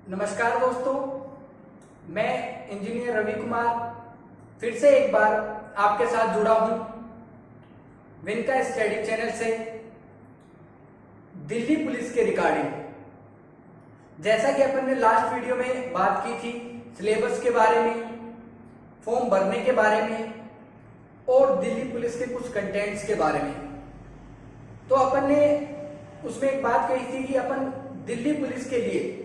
नमस्कार दोस्तों, मैं इंजीनियर रवि कुमार फिर से एक बार आपके साथ जुड़ा हूं विनका स्टडी चैनल से दिल्ली पुलिस के रिगार्डिंग। जैसा कि अपन ने लास्ट वीडियो में बात की थी सिलेबस के बारे में, फॉर्म भरने के बारे में और दिल्ली पुलिस के कुछ कंटेंट्स के बारे में, तो अपन ने उसमें एक बात कही थी कि अपन दिल्ली पुलिस के लिए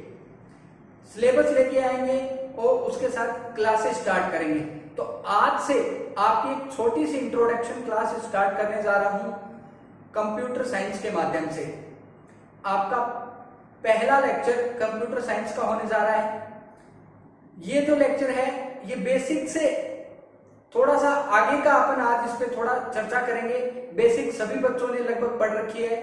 सिलेबस लेके आएंगे और उसके साथ क्लासेस स्टार्ट करेंगे। तो आज से आपकी एक छोटी सी इंट्रोडक्शन क्लास स्टार्ट करने जा रहा हूं कंप्यूटर साइंस के माध्यम से। आपका पहला लेक्चर कंप्यूटर साइंस का होने जा रहा है। ये जो लेक्चर है ये बेसिक से थोड़ा सा आगे का अपन आज इस पे थोड़ा चर्चा करेंगे। बेसिक सभी बच्चों ने लगभग पढ़ रखी है,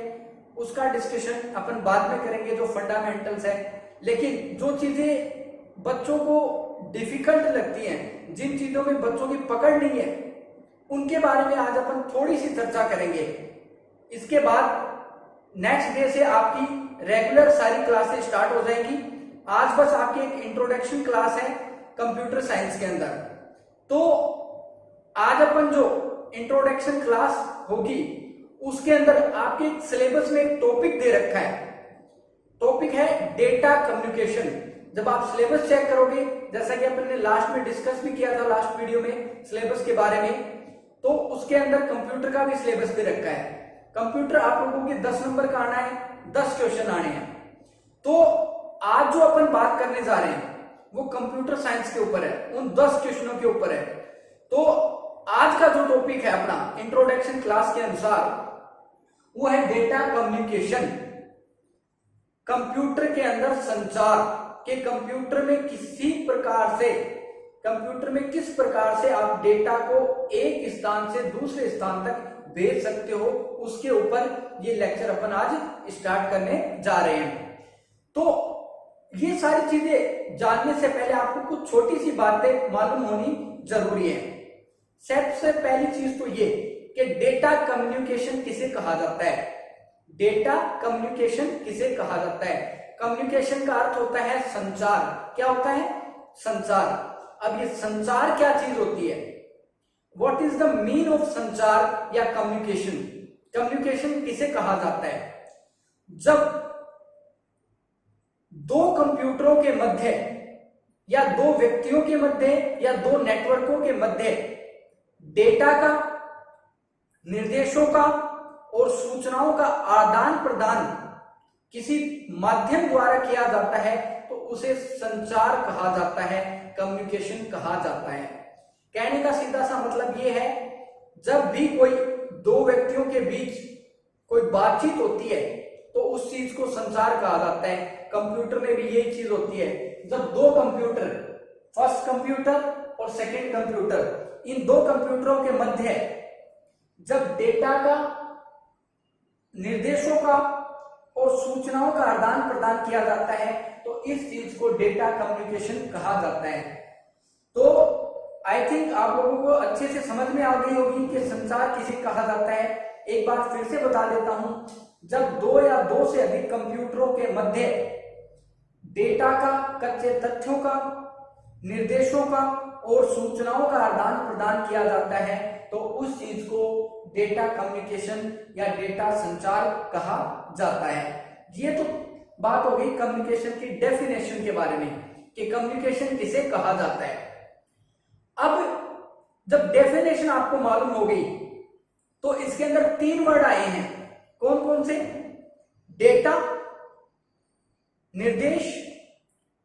उसका डिस्कशन अपन बाद में करेंगे जो फंडामेंटल्स है। लेकिन जो चीजें बच्चों को डिफिकल्ट लगती हैं, जिन चीजों में बच्चों की पकड़ नहीं है, उनके बारे में आज अपन थोड़ी सी चर्चा करेंगे। इसके बाद नेक्स्ट डे से आपकी रेगुलर सारी क्लासेस स्टार्ट हो जाएंगी। आज बस आपकी एक इंट्रोडक्शन क्लास है कंप्यूटर साइंस के अंदर। तो आज अपन जो इंट्रोडक्शन क्लास होगी उसके अंदर आपके सिलेबस में एक टॉपिक दे रखा है। टॉपिक है डेटा कम्युनिकेशन। जब आप सिलेबस चेक करोगे, जैसा कि अपन ने लास्ट में डिस्कस भी किया था लास्ट वीडियो में सिलेबस के बारे में, तो उसके अंदर कंप्यूटर का भी सिलेबस दे रखा है। कंप्यूटर आप लोगों के 10 नंबर का आना है, 10 क्वेश्चन आने हैं। तो आज जो अपन बात करने जा रहे हैं वो कंप्यूटर साइंस के ऊपर है, उन 10 क्वेश्चनों के ऊपर है। तो आज का जो टॉपिक है अपना इंट्रोडक्शन क्लास के अनुसार वो है डेटा कम्युनिकेशन। कंप्यूटर के अंदर संचार के कंप्यूटर में किस प्रकार से आप डेटा को एक स्थान से दूसरे स्थान तक भेज सकते हो, उसके ऊपर ये लेक्चर अपन आज स्टार्ट करने जा रहे हैं। तो ये सारी चीजें जानने से पहले आपको कुछ छोटी सी बातें मालूम होनी जरूरी है। सबसे पहली चीज तो ये कि डेटा कम्युनिकेशन किसे कहा जाता है। डेटा कम्युनिकेशन किसे कहा जाता है? कम्युनिकेशन का अर्थ होता है संचार। क्या होता है? संचार। अब ये संचार क्या चीज होती है? What is the mean of संचार या कम्युनिकेशन? कम्युनिकेशन किसे कहा जाता है? जब दो कंप्यूटरों के मध्य या दो व्यक्तियों के मध्य या दो नेटवर्कों के मध्य डेटा का, निर्देशों का और सूचनाओं का आदान प्रदान किसी माध्यम द्वारा किया जाता है तो उसे संचार कहा जाता है, कम्युनिकेशन कहा जाता है। कहने का सीधा सा मतलब यह है, जब भी कोई दो व्यक्तियों के बीच कोई बातचीत होती है तो उस चीज को संचार कहा जाता है। कंप्यूटर में भी यही चीज होती है। जब दो कंप्यूटर, फर्स्ट कंप्यूटर और सेकंड कंप्यूटर, इन दो कंप्यूटरों के मध्य जब डेटा का, निर्देशों का और सूचनाओं का आदान प्रदान किया जाता है तो इस चीज को डेटा कम्युनिकेशन कहा जाता है। तो आई थिंक आप लोगों को अच्छे से समझ में आ गई होगी कि संचार किसे कहा जाता है। एक बार फिर से बता देता हूं, जब दो या दो से अधिक कंप्यूटरों के मध्य डेटा का, कच्चे तथ्यों का, निर्देशों का और सूचनाओं का आदान प्रदान किया जाता है तो उस चीज को डेटा कम्युनिकेशन या डेटा संचार कहा जाता है। ये तो बात हो गई कम्युनिकेशन की डेफिनेशन के बारे में कि कम्युनिकेशन किसे कहा जाता है। अब जब डेफिनेशन आपको मालूम हो गई तो इसके अंदर 3 वर्ड आए हैं। कौन कौन से? डेटा, निर्देश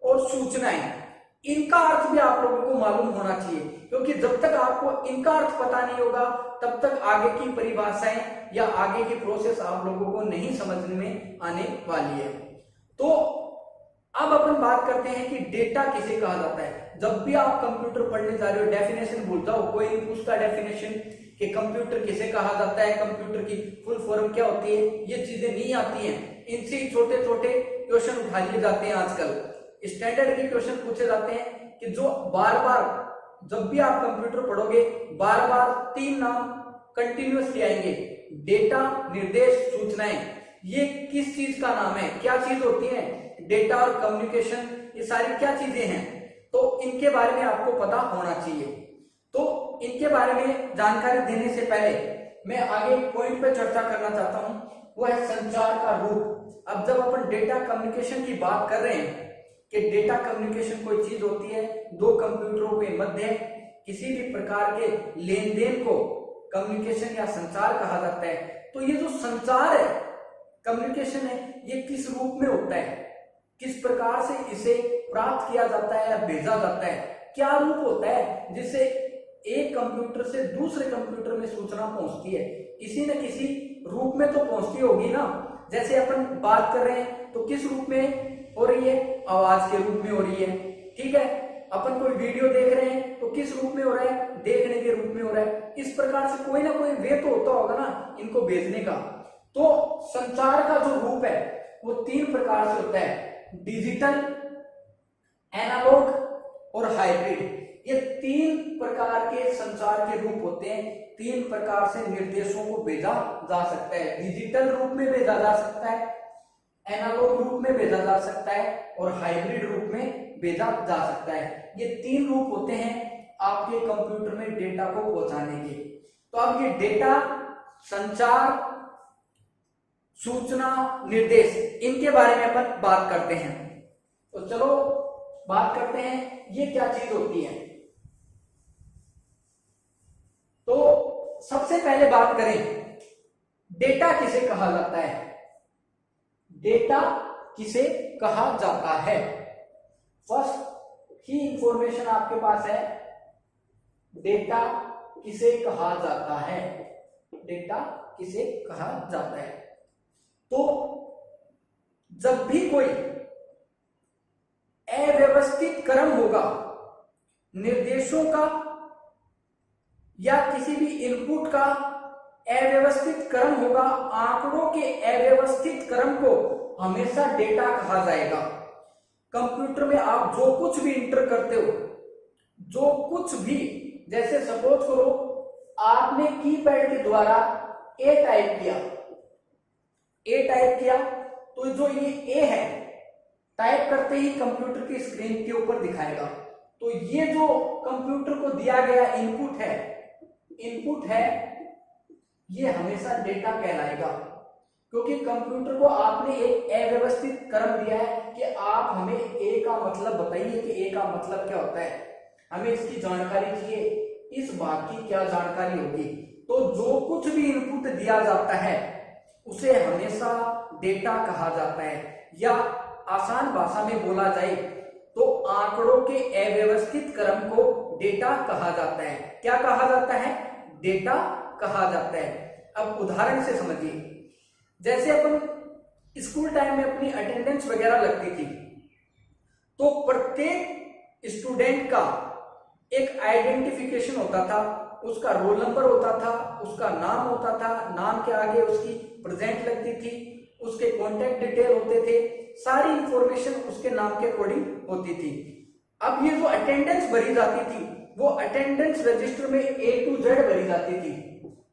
और सूचनाएं। इनका अर्थ भी आप लोगों को मालूम होना चाहिए, क्योंकि जब तक आपको इनका अर्थ पता नहीं होगा तब तक आगे की परिभाषाएं या आगे की प्रोसेस आप लोगों को नहीं समझ में आने वाली है। तो अब अपन बात करते हैं कि डेटा किसे कहा जाता है। जब भी आप कंप्यूटर पढ़ने जा रहे हो डेफिनेशन भूल जाओ, कोई नहीं पूछता डेफिनेशन कि कंप्यूटर किसे कहा जाता है, कंप्यूटर की फुल फॉर्म क्या होती है, ये चीजें नहीं आती हैं। इनसे ही छोटे छोटे क्वेश्चन उठा लिए जाते हैं। आजकल स्टैंडर्ड के क्वेश्चन पूछे जाते हैं कि जो बार बार, जब भी आप कंप्यूटर पढ़ोगे बार बार 3 नाम कंटिन्यूअसली आएंगे, डेटा, निर्देश, सूचनाएं। ये किस चीज का नाम है, क्या चीज होती है, डेटा और कम्युनिकेशन, ये सारी क्या चीजें हैं, तो इनके बारे में आपको पता होना चाहिए। तो इनके बारे में जानकारी देने से पहले मैं आगे एक पॉइंट पे चर्चा करना चाहता हूं, वो है संचार का रूप। अब जब अपन डेटा कम्युनिकेशन की बात कर रहे हैं कि डेटा कम्युनिकेशन कोई चीज होती है दो कंप्यूटरों के मध्य किसी भी प्रकार के लेन देन को कम्युनिकेशन या संचार कहा जाता है। तो ये जो संचार है, कम्युनिकेशन है, ये किस रूप में होता है, किस प्रकार से इसे प्राप्त किया जाता है या भेजा जाता है, क्या रूप होता है जिससे एक कंप्यूटर से दूसरे कंप्यूटर में सूचना पहुंचती है, किसी न किसी रूप में तो पहुंचती होगी ना। जैसे अपन बात कर रहे हैं तो किस रूप में हो रही है, आवाज के रूप में हो रही है, ठीक है। अपन कोई वीडियो देख रहे हैं तो किस रूप में हो रहा है, देखने के रूप में हो रहा है। इस प्रकार से कोई ना कोई वे तो होता होगा ना इनको भेजने का। तो संचार का जो रूप है वो तीन प्रकार से होता है, डिजिटल, एनालॉग और हाइब्रिड। ये तीन प्रकार के संचार के रूप होते हैं, तीन प्रकार से निर्देशों को भेजा जा सकता है। डिजिटल रूप में भेजा जा सकता है, एनालॉग रूप में भेजा जा सकता है और हाइब्रिड रूप में भेजा जा सकता है। ये तीन रूप होते हैं आपके कंप्यूटर में डेटा को पहुंचाने के। तो अब ये डेटा, संचार, सूचना, निर्देश, इनके बारे में अपन बात करते हैं। तो चलो बात करते हैं ये क्या चीज होती है। तो सबसे पहले बात करें डेटा किसे कहा जाता है। डेटा किसे कहा जाता है, फर्स्ट ही इंफॉर्मेशन आपके पास है, डेटा किसे कहा जाता है, डेटा किसे कहा जाता है। तो जब भी कोई अव्यवस्थित क्रम होगा निर्देशों का या किसी भी इनपुट का, अव्यवस्थित क्रम होगा, आंकड़ों के अव्यवस्थित क्रम को हमेशा डेटा कहा जाएगा। कंप्यूटर में आप जो कुछ भी इंटर करते हो, जो कुछ भी, जैसे सपोज करो आपने कीपैड के द्वारा ए टाइप किया, ए टाइप किया तो जो ये ए है टाइप करते ही कंप्यूटर की स्क्रीन के ऊपर दिखाएगा। तो ये जो कंप्यूटर को दिया गया इनपुट है, इनपुट है, ये हमेशा डेटा कहलाएगा, क्योंकि कंप्यूटर को आपने एक अव्यवस्थित क्रम दिया है कि आप हमें ए का मतलब बताइए कि ए का मतलब क्या होता है, हमें इसकी जानकारी चाहिए, इस भाग की क्या जानकारी होगी। तो जो कुछ भी इनपुट दिया जाता है उसे हमेशा डेटा कहा जाता है, या आसान भाषा में बोला जाए तो आंकड़ों के अव्यवस्थित क्रम को डेटा कहा जाता है। क्या कहा जाता है, डेटा कहा जाता है। अब उदाहरण से समझिए, जैसे अपन स्कूल टाइम में अपनी अटेंडेंस वगैरह लगती थी, तो प्रत्येक स्टूडेंट का एक आइडेंटिफिकेशन होता था, उसका रोल नंबर होता था, उसका नाम होता था, नाम के आगे उसकी प्रेजेंट लगती थी, उसके कॉन्टेक्ट डिटेल होते थे, सारी इंफॉर्मेशन उसके नाम के अकॉर्डिंग होती थी। अब ये जो अटेंडेंस भरी जाती थी वो अटेंडेंस रजिस्टर में A to Z भरी जाती थी।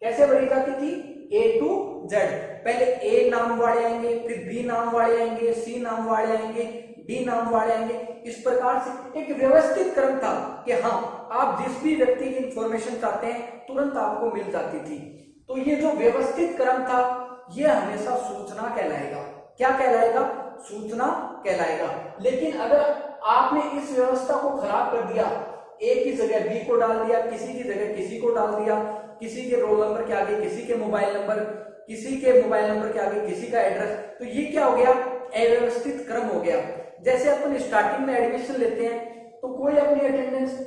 कैसे भरी जाती थी, A to Z। पहले A नाम वाले आएंगे, फिर B नाम वाले आएंगे, C नाम वाले आएंगे, D नाम वाले आएंगे। इस प्रकार से एक व्यवस्थित क्रम था कि हाँ, आप जिस भी व्यक्ति की इंफॉर्मेशन चाहते हैं तुरंत आपको मिल जाती थी। तो ये जो व्यवस्थित क्रम था ये हमेशा सूचना कहलाएगा। क्या कहलाएगा, सूचना कहलाएगा। लेकिन अगर आपने इस व्यवस्था को खराब कर दिया, ए की जगह बी को डाल दिया, किसी की जगह किसी को डाल दिया, किसी के रोल नंबर के आगे किसी के मोबाइल नंबर, किसी के मोबाइल नंबर के आगे किसी का एड्रेस, तो ये क्या हो गया, अव्यवस्थित क्रम हो गया। जैसे अपन स्टार्टिंग में एडमिशन लेते हैं तो कोई अपनी अटेंडेंस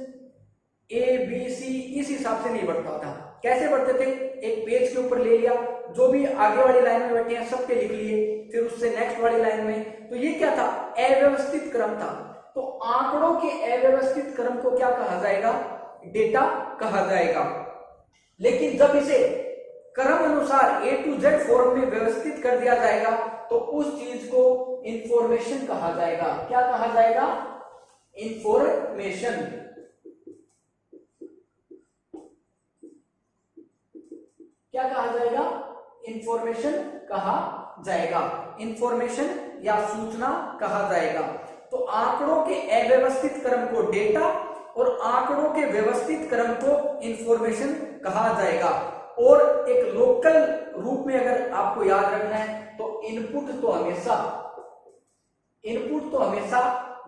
ए बी सी इस हिसाब से नहीं बढ़ता था। कैसे बढ़ते थे, एक पेज के ऊपर ले लिया, जो भी आगे वाली लाइन में बैठे हैं सबके लिख लिए, फिर उससे नेक्स्ट वाली लाइन में। तो ये क्या था, अव्यवस्थित क्रम था। तो आंकड़ों के अव्यवस्थित क्रम को क्या कहा जाएगा, डेटा कहा जाएगा। लेकिन जब इसे क्रम अनुसार A to Z फॉर्म में व्यवस्थित कर दिया जाएगा तो उस चीज को इंफॉर्मेशन कहा जाएगा। क्या कहा जाएगा, इंफॉर्मेशन। क्या कहा जाएगा, इंफॉर्मेशन कहा जाएगा, इंफॉर्मेशन या सूचना कहा जाएगा। तो आंकड़ों के अव्यवस्थित क्रम को डेटा और आंकड़ों के व्यवस्थित क्रम को इंफॉर्मेशन कहा जाएगा। और एक लोकल रूप में अगर आपको याद रखना है तो इनपुट तो हमेशा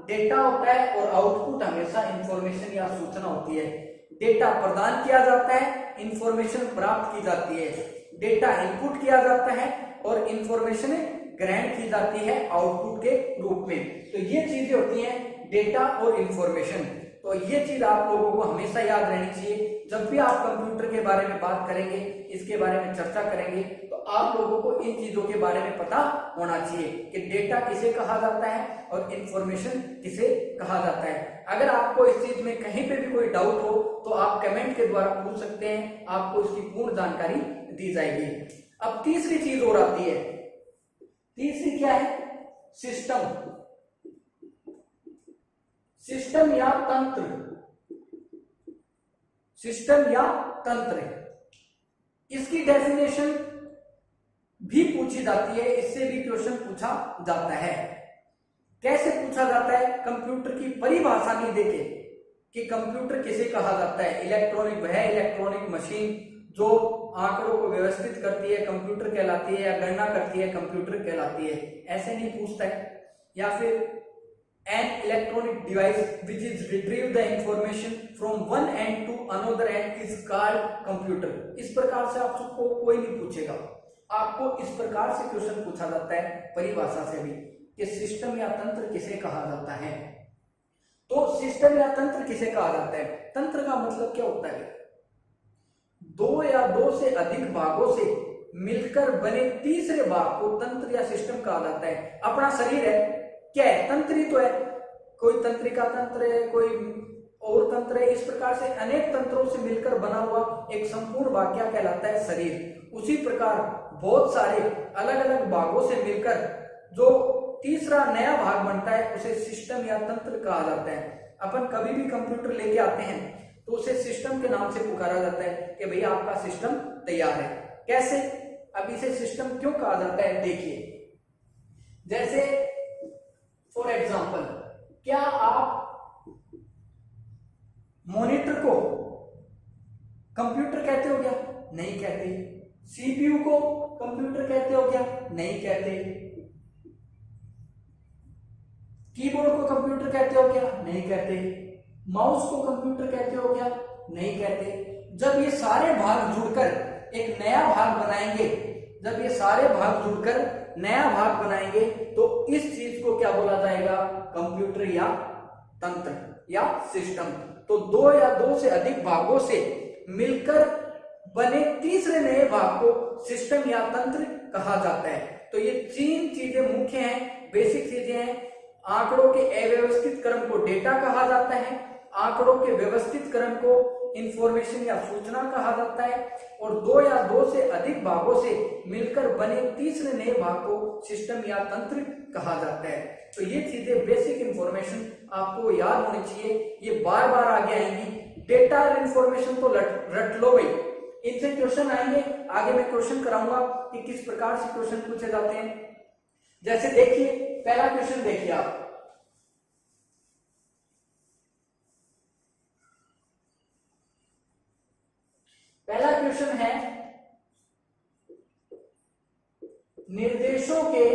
डेटा होता है और आउटपुट हमेशा इंफॉर्मेशन या सूचना होती है। डेटा प्रदान किया जाता है, इंफॉर्मेशन प्राप्त की जाती है। डेटा इनपुट किया जाता है और इंफॉर्मेशन ग्रहण की जाती है आउटपुट के रूप में। तो ये चीजें होती हैं डेटा और इंफॉर्मेशन। तो ये चीज आप लोगों को हमेशा याद रहनी चाहिए। जब भी आप कंप्यूटर के बारे में बात करेंगे, इसके बारे में चर्चा करेंगे, तो आप लोगों को इन चीजों के बारे में पता होना चाहिए कि डेटा किसे कहा जाता है और इंफॉर्मेशन किसे कहा जाता है। अगर आपको इस चीज में कहीं पे भी कोई डाउट हो तो आप कमेंट के द्वारा पूछ सकते हैं, आपको इसकी पूर्ण जानकारी दी जाएगी। अब तीसरी चीज और आती है। तीसरी क्या है? सिस्टम। सिस्टम या तंत्र। सिस्टम या तंत्र, इसकी डेफिनेशन भी पूछी जाती है, इससे भी क्वेश्चन पूछा जाता है। कैसे पूछा जाता है? कंप्यूटर की परिभाषा नहीं देके कि कंप्यूटर किसे कहा जाता है। इलेक्ट्रॉनिक, वह इलेक्ट्रॉनिक मशीन जो आंकड़ों को व्यवस्थित करती है कंप्यूटर कहलाती है, या गणना करती है कंप्यूटर कहलाती है, ऐसे नहीं पूछता है। या फिर an electronic device which is retrieve the information from one end to another end is called computer। इस प्रकार से आपको कोई नहीं पूछेगा, आपको इस प्रकार से क्वेश्चन पूछा जाता है परिभाषा से भी कि सिस्टम या तंत्र किसे कहा जाता है। तो सिस्टम या तंत्र किसे कहा जाता है? तंत्र का मतलब क्या होता है? दो या दो से अधिक भागों से मिलकर बने तीसरे भाग को तंत्र या सिस्टम कहा जाता है। अपना शरीर है, क्या है? तंत्र ही तो है। कोई तंत्रिका तंत्र है, कोई और तंत्र है। इस प्रकार से अनेक तंत्रों से मिलकर बना हुआ एक संपूर्ण भाग क्या कहलाता है? शरीर। उसी प्रकार बहुत सारे अलग अलग भागों से मिलकर जो तीसरा नया भाग बनता है उसे सिस्टम या तंत्र कहा जाता है। अपन कभी भी कंप्यूटर लेके आते हैं तो उसे सिस्टम के नाम से पुकारा जाता है कि भैया आपका सिस्टम तैयार है। कैसे? अब इसे सिस्टम क्यों कहा जाता है देखिए। जैसे फॉर एग्जाम्पल, क्या आप मॉनिटर को कंप्यूटर कहते हो क्या? नहीं कहते। सीपीयू को कंप्यूटर कहते हो क्या? नहीं कहते। कीबोर्ड को कंप्यूटर कहते हो क्या? नहीं कहते। माउस को कंप्यूटर कहते हो क्या? नहीं कहते। जब ये सारे भाग जुड़कर एक नया भाग बनाएंगे, जब ये सारे भाग जुड़कर नया भाग बनाएंगे तो इस चीज को क्या बोला जाएगा? कंप्यूटर या तंत्र या सिस्टम। तो दो या दो से अधिक भागों से मिलकर बने तीसरे नए भाग को सिस्टम या तंत्र कहा जाता है। तो ये तीन चीजें मुख्य हैं, बेसिक चीजें हैं। आंकड़ों के अव्यवस्थित क्रम को डेटा कहा जाता है, आंकड़ों के व्यवस्थित क्रम को इंफॉर्मेशन या सूचना कहा जाता है, और दो या दो से अधिक भागों से मिलकर बने तीसरे नए भाग को सिस्टम या तंत्र कहा जाता है। तो ये चीजें बेसिक इंफॉर्मेशन आपको याद होनी चाहिए, ये बार बार आगे आएंगी। डेटा और इंफॉर्मेशन तो रट लो भाई, इनसे क्वेश्चन आएंगे। आगे मैं क्वेश्चन कराऊंगा कि किस प्रकार से क्वेश्चन पूछे जाते हैं। जैसे देखिए, पहला क्वेश्चन देखिए आप। पहला क्वेश्चन है, निर्देशों के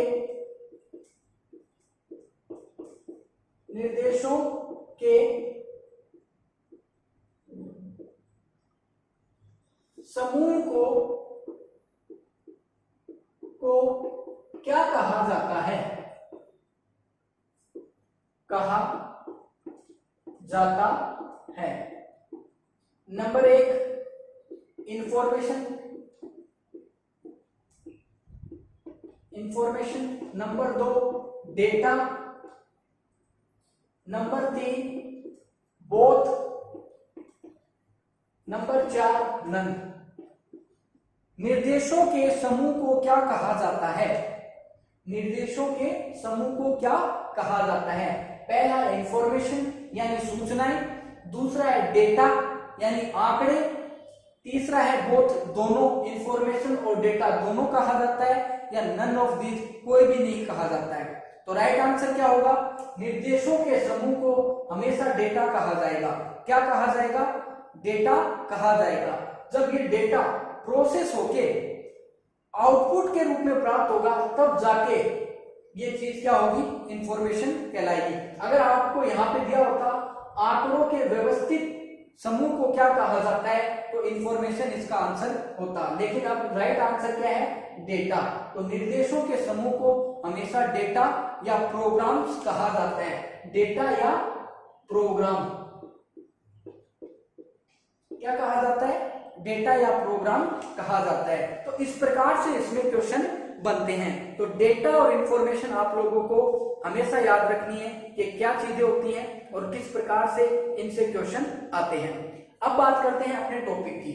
समूह को क्या कहा जाता है? कहा जाता है। नंबर एक, इंफॉर्मेशन। नंबर दो, डेटा। नंबर तीन, बोथ। नंबर चार, नन। निर्देशों के समूह को क्या कहा जाता है? निर्देशों के समूह को क्या कहा जाता है? पहला इंफॉर्मेशन यानी सूचनाएं, दूसरा है डेटा यानी आंकड़े, तीसरा है बोथ, दोनों, इंफॉर्मेशन और डेटा दोनों कहा जाता है, या नन ऑफ दीज, कोई भी नहीं कहा जाता है। तो राइट आंसर क्या होगा, निर्देशों के समूह को हमेशा डेटा कहा जाएगा। क्या कहा जाएगा, डेटा कहा जाएगा। जब ये डेटा प्रोसेस होके आउटपुट के रूप में प्राप्त होगा तब जाके ये चीज क्या होगी, इंफॉर्मेशन कहलाएगी। अगर आपको यहाँ पे दिया होता आंकड़ों के व्यवस्थित समूह को क्या कहा जाता है, तो इंफॉर्मेशन इसका आंसर होता, लेकिन अब राइट आंसर क्या है, डेटा। तो निर्देशों के समूह को हमेशा डेटा या प्रोग्राम्स कहा जाता है। डेटा या प्रोग्राम क्या कहा जाता है, डेटा या प्रोग्राम कहा जाता है। तो इस प्रकार से इसमें क्वेश्चन बनते हैं। तो डेटा और इंफॉर्मेशन आप लोगों को हमेशा याद रखनी है कि क्या चीजें होती हैं और किस प्रकार से इनसे क्वेश्चन आते हैं। अब बात करते हैं अपने टॉपिक की।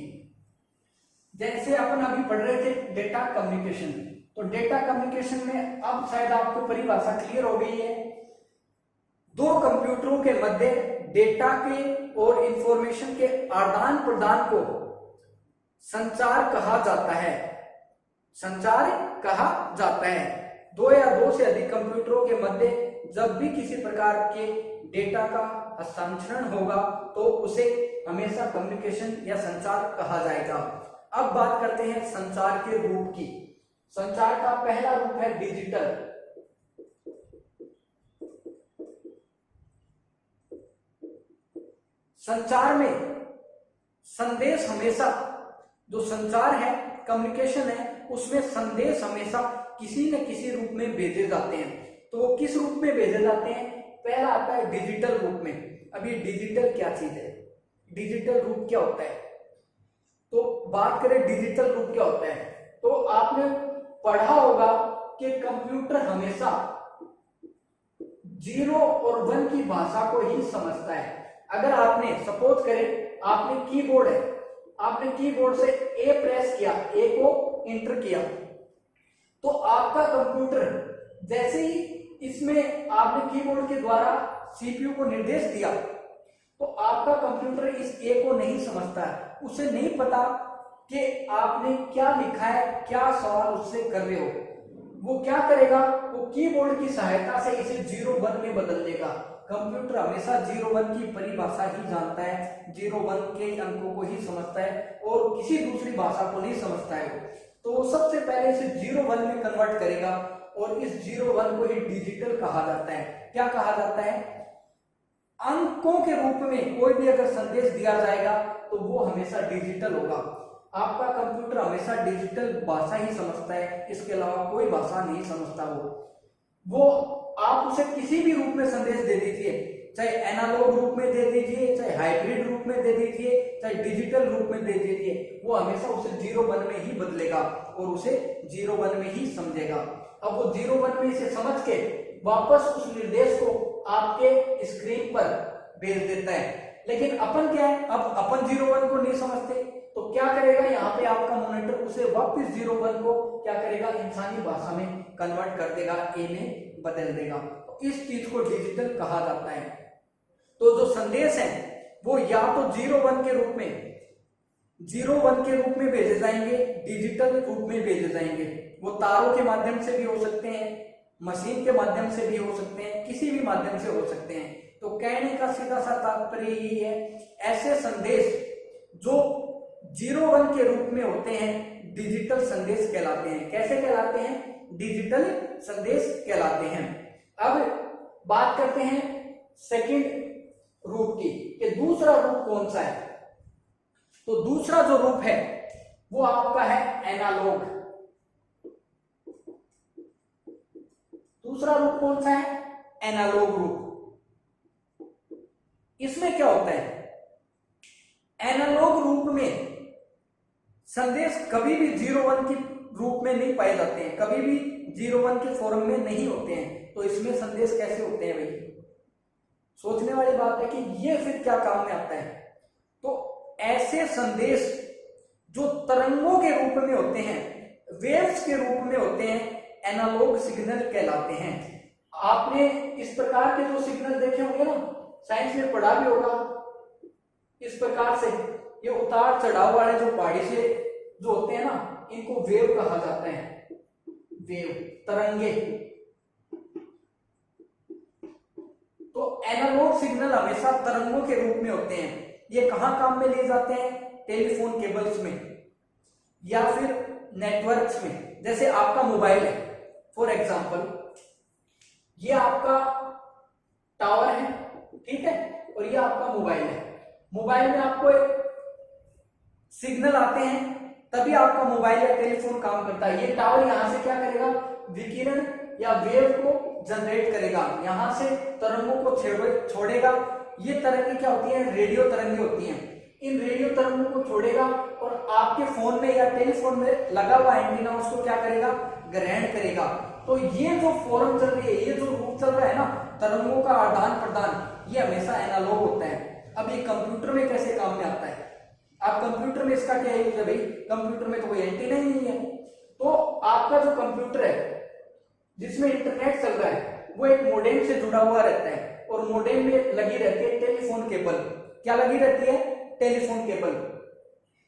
जैसे अपन अभी पढ़ रहे थे डेटा कम्युनिकेशन, तो डेटा कम्युनिकेशन में अब शायद आपको परिभाषा क्लियर हो गई है। दो कंप्यूटरों के मध्य डेटा के और इंफॉर्मेशन के आदान प्रदान को संचार कहा जाता है। संचार कहा जाता है। दो या दो से अधिक कंप्यूटरों के मध्य जब भी किसी प्रकार के डेटा का हस्तांतरण होगा तो उसे हमेशा कम्युनिकेशन या संचार कहा जाएगा। अब बात करते हैं संचार के रूप की। संचार का पहला रूप है डिजिटल। संचार में संदेश हमेशा, जो संचार है, कम्युनिकेशन है, उसमें संदेश हमेशा किसी न किसी रूप में भेजे जाते हैं। तो वो किस रूप में भेजे जाते हैं, पहला आता है डिजिटल रूप में। अब ये डिजिटल क्या चीज है, डिजिटल रूप क्या होता है, तो बात करें डिजिटल रूप क्या होता है, तो आपने पढ़ा होगा कि कंप्यूटर हमेशा 0 और 1 की भाषा को ही समझता है। अगर आपने सपोज करें आपने कीबोर्ड है, आपने कीबोर्ड से ए प्रेस किया, ए को इंटर किया, तो आपका कंप्यूटर जैसे ही इसमें आपने कीबोर्ड के द्वारा सीपीयू को निर्देश दिया तो आपका कंप्यूटर इस ए को नहीं समझता है, उसे नहीं पता कि आपने क्या लिखा है, क्या सवाल उससे कर रहे हो। वो क्या करेगा, वो कीबोर्ड की सहायता से इसे 0-1 में बदल देगा। कंप्यूटर हमेशा 0-1 की परिभाषा ही जानता है, 0-1 के अंकों को ही समझता है और किसी दूसरी भाषा को नहीं समझता है। तो सबसे पहले इसे 0-1 में कन्वर्ट करेगा और इस 0-1 को ही डिजिटल कहा जाता है। क्या कहा जाता है, अंकों के रूप में कोई भी अगर संदेश दिया जाएगा तो वो हमेशा डिजिटल होगा। आपका कंप्यूटर हमेशा डिजिटल भाषा ही समझता है, इसके अलावा कोई भाषा नहीं समझता। वो आप उसे किसी भी रूप में संदेश दे दीजिए, चाहे एनालॉग रूप में दे दीजिए, चाहे हाइब्रिड रूप में दे दीजिए, चाहे डिजिटल रूप में दे दीजिए, वो हमेशा उसे 0-1 में ही बदलेगा और उसे 0-1 में ही समझेगा। अब वो 0-1 में इसे समझ के वापस उस निर्देश को आपके स्क्रीन पर भेज देता है। लेकिन अपन क्या है, अब अपन 0-1 को नहीं समझते तो क्या करेगा, यहाँ पे आपका मॉनिटर उसे वापस 0-1 को क्या करेगा, इंसानी भाषा में कन्वर्ट कर देगा, ए में बदल देगा। तो इस चीज को डिजिटल कहा जाता है। तो जो संदेश है वो या तो 0-1 के रूप में 0-1 के रूप में भेजे जाएंगे, डिजिटल रूप में भेजे जाएंगे। वो तारों के माध्यम से भी हो सकते हैं, मशीन के माध्यम से भी हो सकते हैं, किसी भी माध्यम से हो सकते हैं। तो कहने का सीधा सा तात्पर्य यही है, ऐसे संदेश जो 0-1 के रूप में होते हैं डिजिटल संदेश कहलाते हैं। कैसे कहलाते हैं, डिजिटल संदेश कहलाते हैं। अब बात करते हैं सेकंड रूप की, कि दूसरा रूप कौन सा है। तो दूसरा जो रूप है वो आपका है एनालॉग। दूसरा रूप कौन सा है, एनालॉग रूप। इसमें क्या होता है, एनालॉग रूप में संदेश कभी भी 0-1 की रूप में नहीं पाए जाते हैं, कभी भी 0-1 के फॉर्म में नहीं होते हैं। तो इसमें संदेश कैसे होते हैं भाई, सोचने वाली बात है कि ये फिर क्या काम में आता है। तो ऐसे संदेश जो तरंगों के रूप में होते हैं, वेव्स के रूप में होते हैं, एनालॉग सिग्नल कहलाते हैं। आपने इस प्रकार के जो सिग्नल देखे होंगे ना, साइंस में पढ़ा भी होगा इस प्रकार से, ये उतार चढ़ाव वाले जो पहाड़ी से जो होते हैं ना, इनको वेव कहा जाता है, वेव, तरंगे। तो एनालॉग सिग्नल हमेशा तरंगों के रूप में होते हैं। ये कहां काम में लिए जाते हैं? टेलीफोन केबल्स में या फिर नेटवर्क्स में। जैसे आपका मोबाइल है, फॉर एग्जांपल ये आपका टावर है, ठीक है, और ये आपका मोबाइल है। मोबाइल में आपको एक सिग्नल आते हैं तभी आपका मोबाइल या टेलीफोन काम करता है। ये टावर यहां से क्या करेगा? विकिरण या वेव को जनरेट करेगा, यहां से तरंगों को छोड़ेगा। ये तरंगे क्या होती हैं? रेडियो तरंगे होती हैं। इन रेडियो तरंगों को छोड़ेगा और आपके फोन में या टेलीफोन में लगा हुआ एंटीना उसको क्या करेगा? ग्रहण करेगा। तो ये जो फॉर्म चल रही है, ये जो रूप चल रहा है ना तरंगों का आदान प्रदान, ये हमेशा एनालॉग होता है। अब ये कंप्यूटर में कैसे काम में आता है? आप कंप्यूटर में इसका क्या यूज है भाई? कंप्यूटर में तो कोई एंटीना ही नहीं है। तो आपका जो कंप्यूटर है जिसमें इंटरनेट चल रहा है वो एक मॉडेम से जुड़ा हुआ रहता है और मॉडेम में लगी रहती है टेलीफोन केबल। क्या लगी रहती है? Telephone cable.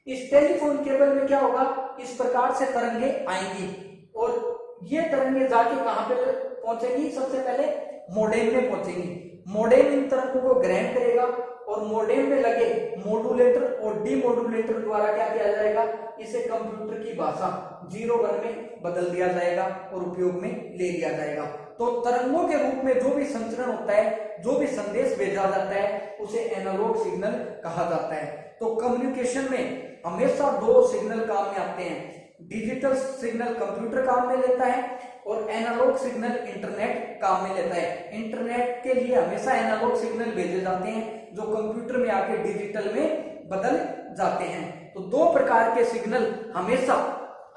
इस टेलीफोन केबल में क्या होगा? इस प्रकार से तरंगे आएंगी और ये तरंगे जाके कहां पे पहुंचेंगी? सबसे पहले मॉडेम में पहुंचेंगी। मॉडेम इन तरंगों को ग्रहण करेगा और मॉडेम में लगे मॉड्यूलेटर और डीमॉड्यूलेटर द्वारा क्या किया जाएगा? इसे कंप्यूटर की भाषा 01 में बदल दिया जाएगा और उपयोग में ले लिया जाएगा। तो तरंगों के रूप में जो भी संचरण होता है, जो भी संदेश भेजा जाता है, उसे एनालॉग सिग्नल कहा जाता है। तो कम्युनिकेशन में हमेशा दो सिग्नल काम में आते हैं। डिजिटल सिग्नल कंप्यूटर काम में लेता है और एनालॉग सिग्नल इंटरनेट काम में लेता है। इंटरनेट के लिए हमेशा एनालॉग सिग्नल भेजे जाते हैं जो कंप्यूटर में आके डिजिटल में बदल जाते हैं। तो दो प्रकार के सिग्नल हमेशा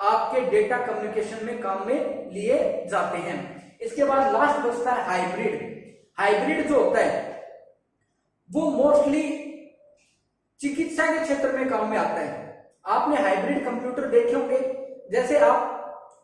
आपके डेटा कम्युनिकेशन में काम में लिए जाते हैं। इसके बाद लास्ट बचता है हाइब्रिड। हाइब्रिड जो होता है वो मोस्टली चिकित्सा के क्षेत्र में काम में आता है। आपने हाइब्रिड कंप्यूटर देखे होंगे। जैसे आप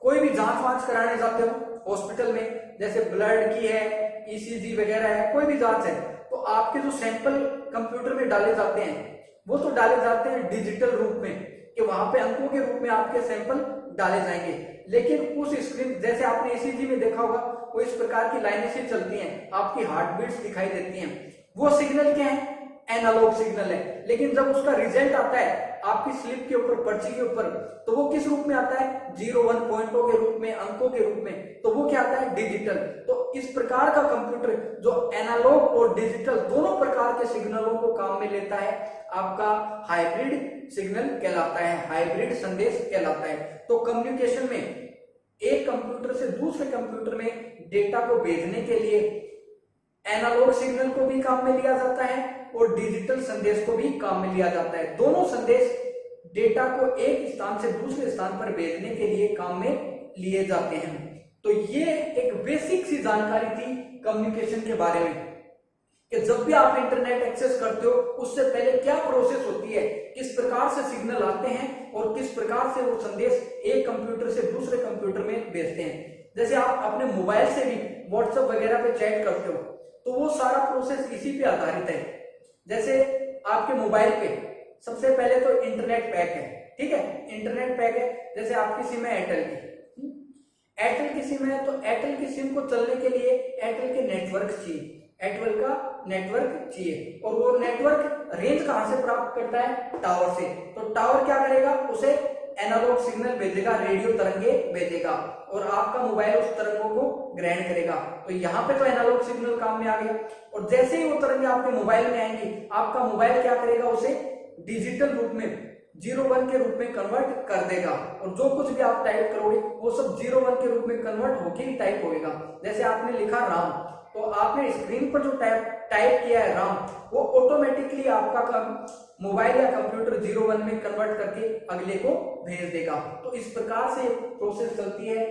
कोई भी जांच वांच कराने जाते हो हॉस्पिटल में, जैसे ब्लड की है, ईसीजी वगैरह है, कोई भी जांच है, तो आपके जो सैंपल कंप्यूटर में डाले जाते हैं वो तो डाले जाते हैं डिजिटल रूप में कि वहां पे अंकों के रूप में आपके सैंपल डाले जाएंगे। लेकिन उस स्क्रीन, जैसे आपने ईसीजी में देखा होगा, वो इस प्रकार की लाइनें से चलती हैं, आपकी हार्ट बीट्स दिखाई देती हैं। वो सिग्नल क्या है? एनालॉग सिग्नल है। लेकिन जब उसका रिजल्ट आता है आपकी स्लिप के ऊपर, पर्ची के ऊपर, तो वो किस रूप में आता है? 01 पॉइंटों के रूप में, अंकों के रूप में। तो वो क्या आता है? डिजिटल। तो इस प्रकार का कंप्यूटर जो एनालॉग और डिजिटल दोनों प्रकार के सिग्नलों को काम में लेता है, आपका हाइब्रिड सिग्नल कहलाता है, हाइब्रिड संदेश कहलाता है। तो कम्युनिकेशन में एक कंप्यूटर से दूसरे कंप्यूटर में डेटा को भेजने के लिए एनालॉग सिग्नल को भी काम में लिया जाता है और डिजिटल संदेश को भी काम में लिया जाता है। दोनों संदेश डेटा को एक स्थान से दूसरे स्थान पर भेजने के लिए काम में लिए जाते हैं। तो ये एक बेसिक सी जानकारी थी कम्युनिकेशन के बारे में कि जब भी आप इंटरनेट एक्सेस करते हो उससे पहले क्या प्रोसेस होती है, किस प्रकार से सिग्नल आते हैं और किस प्रकार से वो संदेश एक कंप्यूटर से दूसरे कंप्यूटर में भेजते हैं। जैसे आप अपने मोबाइल से भी व्हाट्सएप वगैरह पे चैट करते हो तो वो सारा प्रोसेस इसी पे आधारित है। जैसे आपके मोबाइल पे सबसे पहले तो इंटरनेट पैक है, ठीक है, इंटरनेट पैक है। जैसे आपकी सिम है एयरटेल की, एयरटेल की सिम है, तो एयरटेल की सिम को चलने के लिए एयरटेल के नेटवर्क चाहिए, एयरटेल का नेटवर्क चाहिए। और वो नेटवर्क रेंज कहां से प्राप्त करता है? टावर से। तो टावर क्या करेगा? उसे एनालॉग सिग्नल भेजेगा, रेडियो तरंगे भेजेगा और आपका मोबाइल उस तरंगों को ग्रहण करेगा। तो यहाँ पे तो एनालॉग सिग्नल काम में आ गया और जैसे ही वो तरंगे आपके मोबाइल में आएंगी, आपका मोबाइल क्या करेगा? उसे डिजिटल रूप में 01 के रूप में कन्वर्ट कर देगा और जो कुछ भी आप टाइप करोगे वो सब 01 के रूप में कन्वर्ट होके ही टाइप होएगा। जैसे आपने लिखा राम, तो आपने स्क्रीन पर जो टाइप किया है राम, वो ऑटोमेटिकली आपका मोबाइल या कंप्यूटर 01 में कन्वर्ट करके अगले को भेज देगा। तो इस प्रकार से प्रोसेस चलती है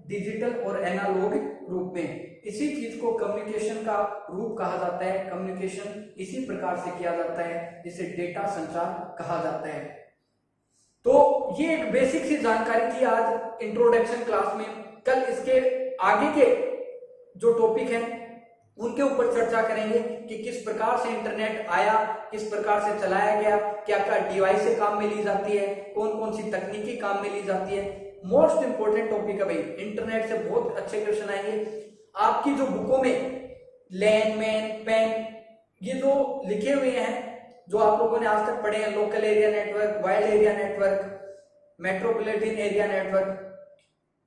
डिजिटल और एनालॉग रूप में। इसी चीज को कम्युनिकेशन का रूप कहा जाता है। कम्युनिकेशन इसी प्रकार से किया जाता है जिसे डेटा संचार कहा जाता है। तो ये एक बेसिक सी जानकारी थी आज इंट्रोडक्शन क्लास में। कल इसके आगे के जो टॉपिक है उनके ऊपर चर्चा करेंगे कि किस प्रकार से इंटरनेट आया, किस प्रकार से चलाया गया, क्या क्या डिवाइस से काम में ली जाती है, कौन कौन सी तकनीकी काम में ली जाती है। मोस्ट इंपोर्टेंट टॉपिक है भाई, इंटरनेट से बहुत अच्छे क्वेश्चन आएंगे। आपकी जो बुकों में लैन मैन पेन ये जो लिखे हुए हैं, जो आप लोगों ने आज तक पढ़े हैं, local area network, wide area network, metropolitan area network,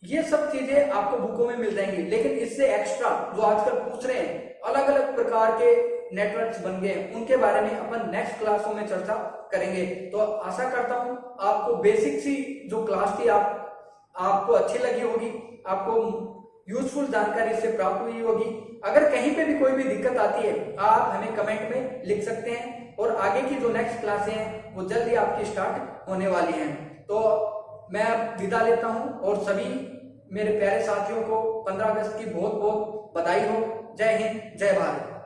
ये सब चीजें आपको बुकों में मिल जाएंगी। लेकिन इससे एक्स्ट्रा जो आजकल पूछ रहे हैं, अलग अलग प्रकार के नेटवर्क्स बन गए हैं, उनके बारे में अपन नेक्स्ट क्लासों में चर्चा करेंगे। तो आशा करता हूं आपको बेसिक सी जो क्लास थी आपको अच्छी लगी होगी, आपको यूजफुल जानकारी इससे प्राप्त हुई होगी। अगर कहीं पे भी कोई भी दिक्कत आती है, आप हमें कमेंट में लिख सकते हैं, और आगे की जो नेक्स्ट क्लासें हैं वो जल्दी आपकी स्टार्ट होने वाली हैं। तो मैं अब विदा लेता हूं, और सभी मेरे प्यारे साथियों को 15 अगस्त की बहुत बहुत बधाई हो। जय हिंद, जय भारत।